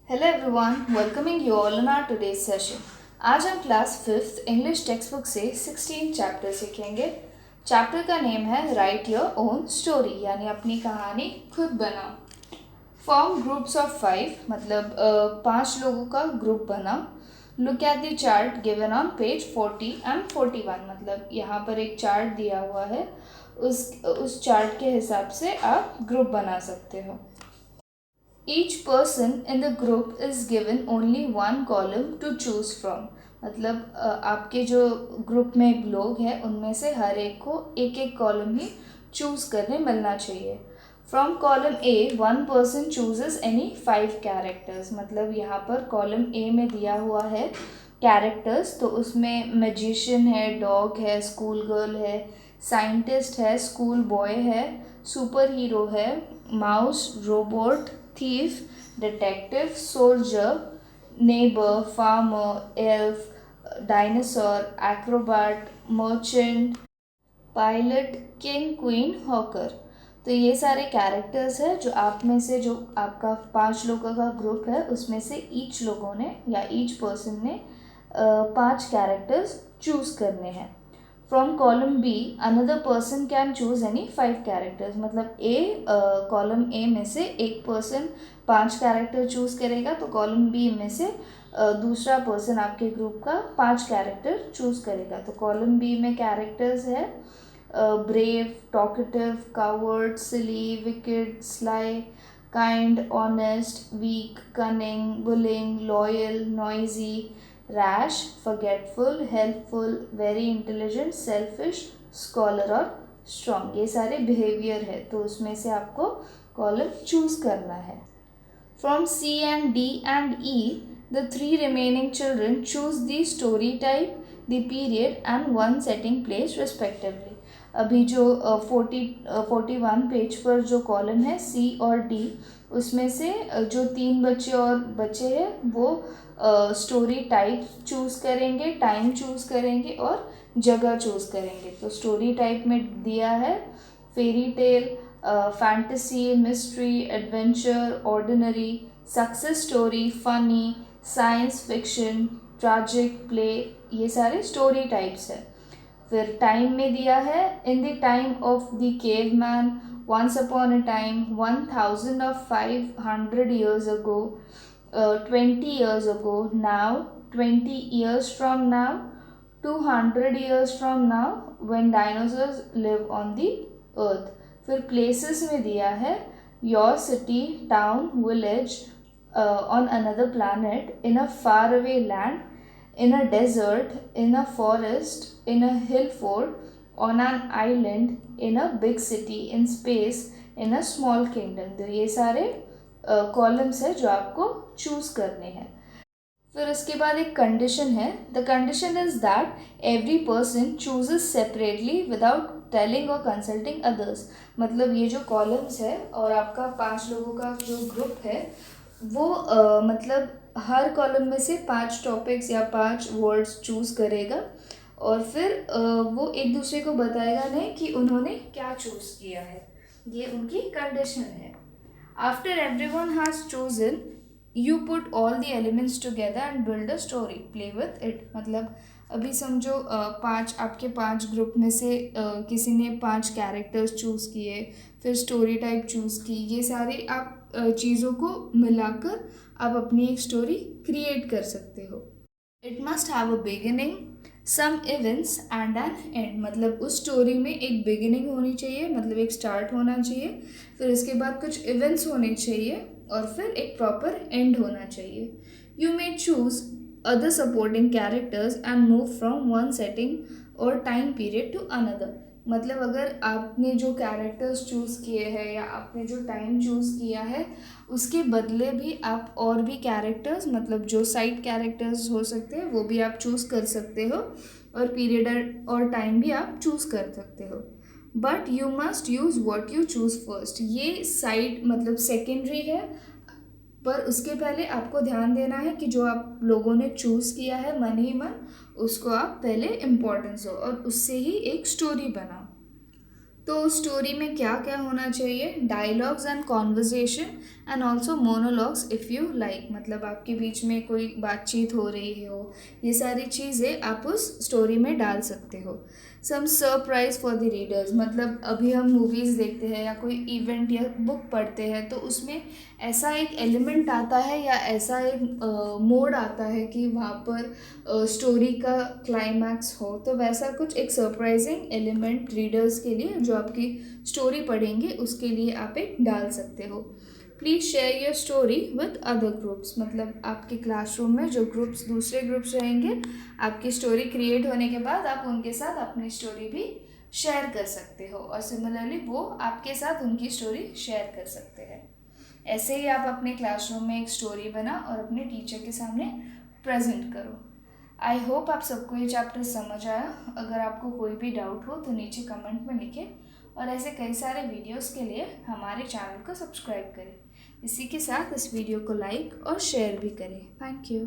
Hello everyone, welcoming you all in our today's session. आज हम class 5th English text book से 16 chapter सीखेंगे. Chapter का name है राइट योर ओन स्टोरी, यानी अपनी कहानी खुद बनाओ. फॉर्म ग्रुप्स ऑफ 5, मतलब 5 लोगों का ग्रुप बनाओ. Look at the chart given on page 40 and 41, मतलब यहाँ पर एक चार्ट दिया हुआ है. उस चार्ट के हिसाब से आप ग्रुप बना सकते हो. Each person in the group is given only one column to choose from. मतलब आपके जो ग्रुप में लोग हैं उनमें से हर एक को एक एक कॉलम ही चूज करने मिलना चाहिए. From column A one person chooses any 5 characters. मतलब यहाँ पर कॉलम ए में दिया हुआ है कैरेक्टर्स, तो उसमें मैजिशियन है, डॉग है, स्कूल गर्ल है, साइंटिस्ट है, स्कूल बॉय है, सुपर हीरो है, mouse, robot, thief, detective, soldier, neighbor, farmer, elf, dinosaur, acrobat, merchant, pilot, king, queen, hawker. तो ये सारे कैरेक्टर्स हैं जो आप में से, जो आपका 5 लोगों का ग्रुप है उसमें से ईच लोगों ने या ईच पर्सन ने 5 कैरेक्टर्स चूज करने हैं. From column be another person can choose any 5 characters. मतलब कॉलम ए में से एक पर्सन 5 कैरेक्टर चूज करेगा, तो कॉलम बी में से दूसरा पर्सन आपके ग्रुप का 5 कैरेक्टर चूज करेगा. तो कॉलम बी में कैरेक्टर्स है brave, talkative, coward, silly, wicked, sly, kind, honest, weak, cunning, bullying, loyal, noisy, rash, forgetful, helpful, very intelligent, selfish, scholar और स्ट्रॉन्ग. ये सारे बिहेवियर है, तो उसमें से आपको कॉलम चूज करना है. From C and D and E the 3 remaining children choose the story type, the period and one setting place respectively. अभी जो 41 पेज पर जो कॉलम है सी और डी, उसमें से जो 3 बच्चे और बचे हैं वो स्टोरी टाइप चूज करेंगे, टाइम चूज करेंगे और जगह चूज करेंगे. तो स्टोरी टाइप में दिया है fairy tale, fantasy, mystery, adventure, ordinary, success story, funny, science fiction, tragic, play. ये सारे स्टोरी टाइप्स है. फिर टाइम में दिया है in the time of the cave man, once upon a time, 1500 years ago, 20 years ago, now, 20 years from now, 200 years from now, when dinosaurs live on the earth. फिर places में दिया है your city, town, village, on another planet, in a faraway land, in a desert, in a forest, in a hill fort, on an island, in a big city, in space, in a small kingdom. तो ये सारे columns है जो आपको choose करने हैं. फिर उसके बाद एक कंडीशन है. The condition is that every person chooses separately without telling और कंसल्टिंग अदर्स. मतलब ये जो कॉलम्स है और आपका 5 लोगों का जो ग्रुप है वो मतलब हर कॉलम में से 5 टॉपिक्स या 5 वर्ड्स चूज करेगा और फिर वो एक दूसरे को बताएगा नहीं कि उन्होंने क्या चूज किया है. ये उनकी कंडीशन है. After everyone has chosen you put all the elements together and build a story, play with it. मतलब अभी समझो 5 आपके 5 ग्रुप में से किसी ने 5 कैरेक्टर्स चूज़ किए, फिर स्टोरी टाइप चूज़ की. ये सारे आप चीज़ों को मिलाकर आप अपनी एक स्टोरी क्रिएट कर सकते हो. It must have a beginning, some events and an end. मतलब उस स्टोरी में एक बिगिनिंग होनी चाहिए, मतलब एक स्टार्ट होना चाहिए, फिर उसके बाद कुछ इवेंट्स होने चाहिए और फिर एक प्रॉपर एंड होना चाहिए. You may choose other supporting characters and move from one setting or time period to another. मतलब अगर आपने जो कैरेक्टर्स चूज़ किए हैं या आपने जो टाइम चूज़ किया है उसके बदले भी आप और भी कैरेक्टर्स, मतलब जो साइड कैरेक्टर्स हो सकते हैं वो भी आप चूज़ कर सकते हो और पीरियड और टाइम भी आप चूज़ कर सकते हो. But you must use what you choose first. ये साइड मतलब सेकेंडरी है, पर उसके पहले आपको ध्यान देना है कि जो आप लोगों ने चूज़ किया है मन ही मन, उसको आप पहले इम्पोर्टेंस हो और उससे ही एक स्टोरी बनाओ. तो स्टोरी में क्या क्या होना चाहिए? Dialogues and conversation and also monologues if you like, मतलब आपके बीच में कोई बातचीत हो रही हो, ये सारी चीज़ें आप उस स्टोरी में डाल सकते हो। सम सरप्राइज फॉर द रीडर्स, मतलब अभी हम मूवीज़ देखते हैं या कोई इवेंट या बुक पढ़ते हैं तो उसमें ऐसा एक एलिमेंट आता है या ऐसा एक मोड आता है कि वहाँ पर स्टोरी का क्लाइमैक्स हो, तो वैसा कुछ एक सरप्राइजिंग एलिमेंट रीडर्स के लिए जो आपकी स्टोरी पढ़ेंगे उसके लिए आप एक डाल सकते हो। Please share your story with other groups, मतलब आपके क्लासरूम में जो ग्रुप्स दूसरे ग्रुप्स रहेंगे, आपकी स्टोरी क्रिएट होने के बाद आप उनके साथ अपनी स्टोरी भी शेयर कर सकते हो और सिमिलरली वो आपके साथ उनकी स्टोरी शेयर कर सकते हैं। ऐसे ही आप अपने क्लासरूम में एक स्टोरी बना और अपने टीचर के सामने प्रेजेंट करो। आई होप आप सबको ये चैप्टर समझ आया। अगर आपको कोई भी डाउट हो तो नीचे कमेंट में लिखें और ऐसे कई सारे वीडियोस के लिए हमारे चैनल को सब्सक्राइब करें। इसी के साथ इस वीडियो को लाइक और शेयर भी करें। Thank you.